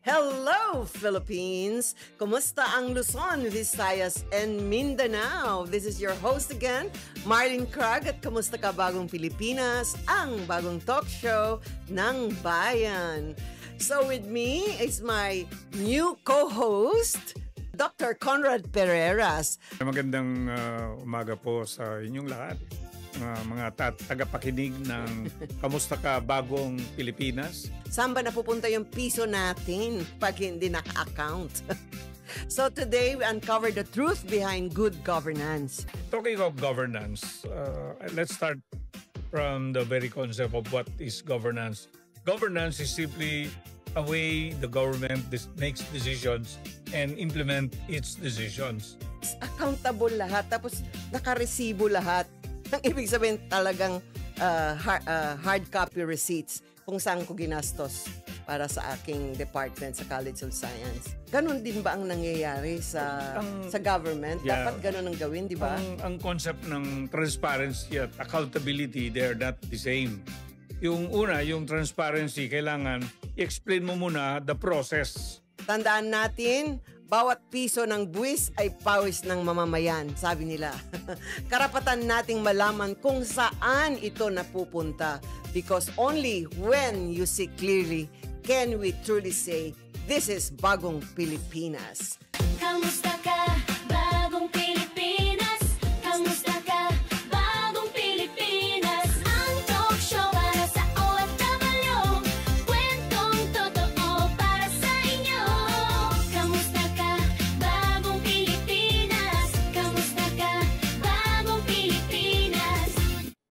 Hello, Philippines! Kumusta ang Luzon, Visayas, and Mindanao? This is your host again, Marlene Krag, at kumusta ka bagong Pilipinas, ang bagong talk show ng bayan. So with me is my new co-host, Dr. Conrad Pereras. Magandang umaga po sa inyong lahat. Mga tagapakinig ng Kamusta Ka Bagong Pilipinas. Saan ba napupunta yung piso natin pag hindi naka-account? So today we uncover the truth behind good governance. Talking of governance, let's start from the very concept of what is governance. Governance is simply a way the government makes decisions and implement its decisions. Accountable lahat, tapos nakaresibo lahat. Ang ibig sabihin talagang hard copy receipts kung saan ko ginastos para sa aking department sa College of Science. Ganon din ba ang nangyayari sa government? Yeah, dapat ganon ang gawin, di ba? Ang concept ng transparency at accountability, they're not the same. Yung una, yung transparency, kailangan i-explain mo muna the process. Tandaan natin, bawat piso ng buwis ay pawis ng mamamayan, sabi nila. Karapatan nating malaman kung saan ito napupunta, because only when you see clearly can we truly say, this is Bagong Pilipinas. Kamusta